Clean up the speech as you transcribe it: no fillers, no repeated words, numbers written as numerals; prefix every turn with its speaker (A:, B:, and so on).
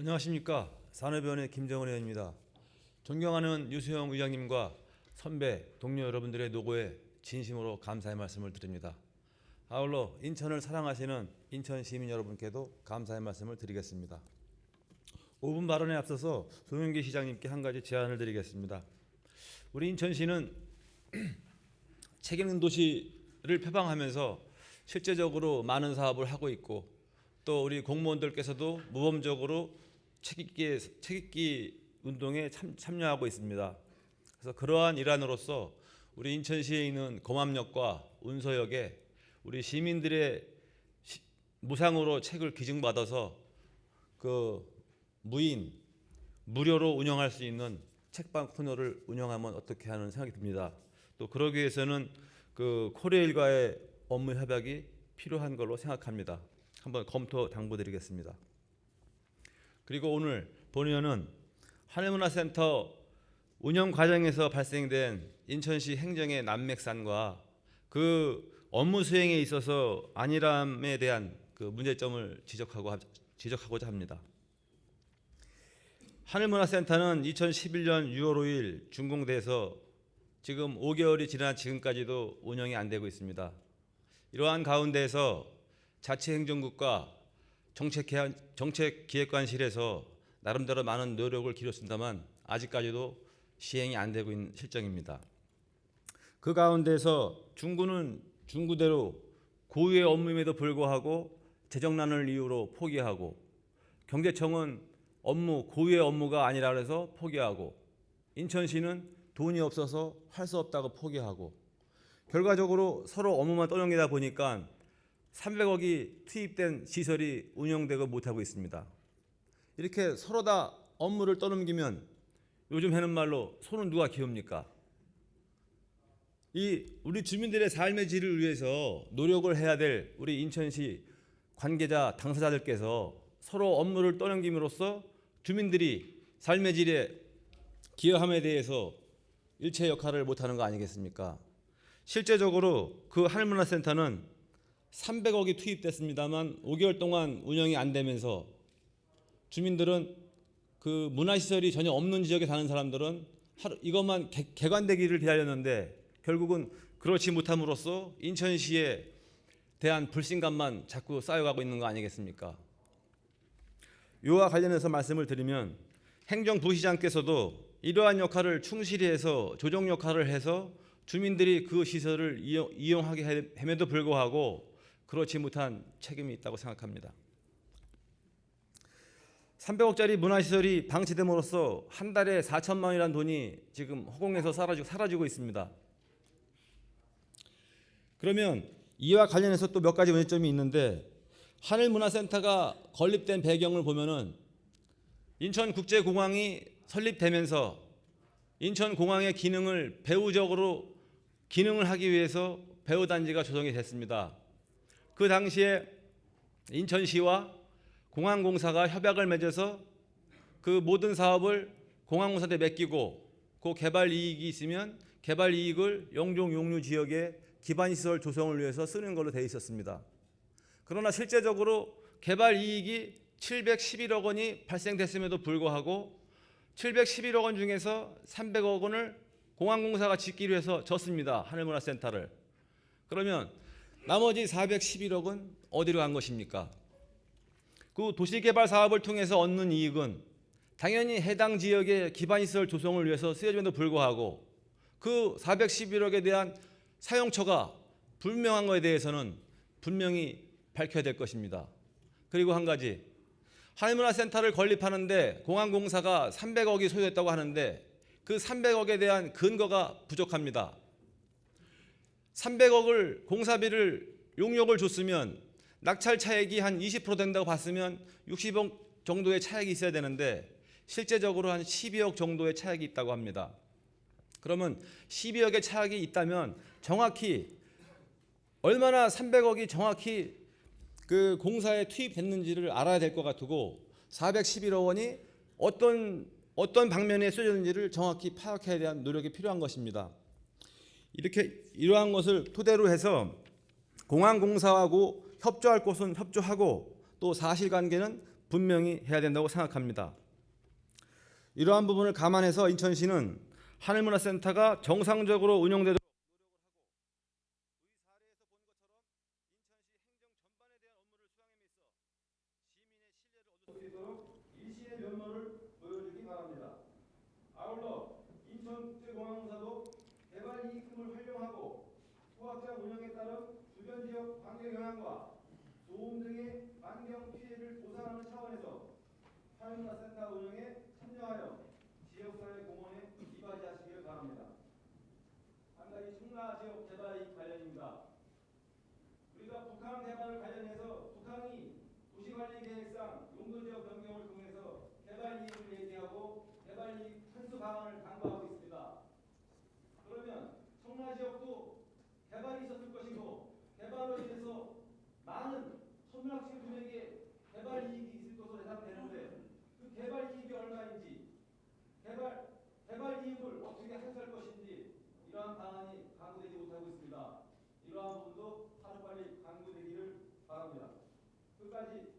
A: 안녕하십니까. 산업위원회 김정은 의원입니다. 존경하는 유수영 의장님과 선배, 동료 여러분들의 노고에 진심으로 감사의 말씀을 드립니다. 아울러 인천을 사랑하시는 인천 시민 여러분께도 감사의 말씀을 드리겠습니다. 5분 발언에 앞서서 송영기 시장님께 한 가지 제안을 드리겠습니다. 우리 인천시는 책임있는 도시를 표방하면서 실제적으로 많은 사업을 하고 있고, 또 우리 공무원들께서도 모범적으로 책임있기 운동에 참여하고 있습니다. 그래서 그러한 일환으로서 우리 인천시에 있는 검암역과 운서역에 우리 시민들의 무상으로 책을 기증받아서 무료로 운영할 수 있는 책방 코너를 운영하면 어떻게 하는 생각이 듭니다. 또 그러기 위해서는 코레일과의 업무 협약이 필요한 걸로 생각합니다. 한번 검토 당부드리겠습니다. 그리고 오늘 본의원은 하늘문화센터 운영 과정에서 발생된 인천시 행정의 난맥산과 그 업무 수행에 있어서 안일함에 대한 문제점을 지적하고자 합니다. 하늘문화센터는 2011년 6월 5일 준공돼서 지금 5개월이 지난 지금까지도 운영이 안 되고 있습니다. 이러한 가운데에서 자치행정국과 정책기획관실에서 나름대로 많은 노력을 기울였습니다만 아직까지도 시행이 안 되고 있는 실정입니다. 그 가운데서 중구는 중구대로 고유의 업무임에도 불구하고 재정난을 이유로 포기하고, 경제청은 고유의 업무가 아니라 해서 포기하고, 인천시는 돈이 없어서 할 수 없다고 포기하고, 결과적으로 서로 업무만 떠넘기다 보니까 300억이 투입된 시설이 운영되고 못하고 있습니다. 이렇게 서로 다 업무를 떠넘기면 요즘 하는 말로 손은 누가 기웁니까? 우리 주민들의 삶의 질을 위해서 노력을 해야 될 우리 인천시 관계자 당사자들께서 서로 업무를 떠넘김으로써 주민들이 삶의 질에 기여함에 대해서 일체 역할을 못하는 거 아니겠습니까? 실제적으로 그 하늘문화센터는 300억이 투입됐습니다만 5개월 동안 운영이 안 되면서 주민들은 그 문화시설이 전혀 없는 지역에 사는 사람들은 이것만 개관되기를 기다렸는데 결국은 그렇지 못함으로써 인천시에 대한 불신감만 자꾸 쌓여가고 있는 거 아니겠습니까? 이와 관련해서 말씀을 드리면 행정부시장께서도 이러한 역할을 충실히 해서 조정 역할을 해서 주민들이 그 시설을 이용하게 함에도 불구하고 그렇지 못한 책임이 있다고 생각합니다. 300억짜리 문화시설이 방치됨으로써 한 달에 4천만 원이라는 돈이 지금 허공에서 사라지고 있습니다. 그러면 이와 관련해서 또 몇 가지 문제점이 있는데, 하늘문화센터가 건립된 배경을 보면은 인천국제공항이 설립되면서 인천공항의 기능을 배후적으로 기능을 하기 위해서 배후단지가 조성이 됐습니다. 그 당시에 인천시와 공항공사가 협약을 맺어서 그 모든 사업을 공항공사한테 맡기고 그 개발 이익이 있으면 개발 이익을 영종 용류 지역의 기반시설 조성을 위해서 쓰는 걸로 되어 있었습니다. 그러나 실제적으로 개발 이익이 711억 원이 발생됐음에도 불구하고 711억 원 중에서 300억 원을 공항공사가 짓기로 해서 졌습니다. 하늘문화센터를. 그러면 나머지 411억은 어디로 간 것입니까? 그 도시개발 사업을 통해서 얻는 이익은 당연히 해당 지역의 기반시설 조성을 위해서 쓰여짐에도 불구하고 그 411억에 대한 사용처가 불명한 것에 대해서는 분명히 밝혀야 될 것입니다. 그리고 한 가지, 하늘문화센터를 건립하는데 공항공사가 300억이 소요됐다고 하는데 그 300억에 대한 근거가 부족합니다. 300억을 공사비를 용역을 줬으면 낙찰 차액이 한 20% 된다고 봤으면 60억 정도의 차액이 있어야 되는데 실제적으로 한 12억 정도의 차액이 있다고 합니다. 그러면 12억의 차액이 있다면 정확히 얼마나 300억이 정확히 그 공사에 투입됐는지를 알아야 될 것 같고 411억 원이 어떤 방면에 쓰여졌는지를 정확히 파악해야 대한 노력이 필요한 것입니다. 이러한 것을 토대로 해서 공항공사하고 협조할 곳은 협조하고 또 사실관계는 분명히 해야 된다고 생각합니다. 이러한 부분을 감안해서 인천시는 하늘문화센터가 정상적으로 운영되도록 일신의 면모를 보여주기 바랍니다. 아울러 인천국제공항공사도 개발 이익금을 활용하고 소확장 운영에 따른 주변 지역 환경 영향과 소음 등의 환경 피해를 보상하는 차원에서 하늘문화센터 운영에 참여하여 지역사회 공헌에 이바지하시기를 바랍니다. 한 가지 청라 지역 개발 이익 관련입니다. 우리가 북한 개발 관련해서 북한이 도시관리계획상 용도지역 변경을 통해서 개발 이익을 얘기하고 개발 이익 환수 방안을 강구하고 있습니다. 그러면 청라 지역도 개발이 있었을 것이고 개발로 인해서 많은 천문학적 분에게 개발 이익이 있을 것으로 예상되는데 그 개발 이익이 얼마인지 개발 이익을 어떻게 환수할 것인지 이러한 방안이 강구되지 못하고 있습니다. 이러한 부분도 하루빨리 강구되기를 바랍니다. 끝까지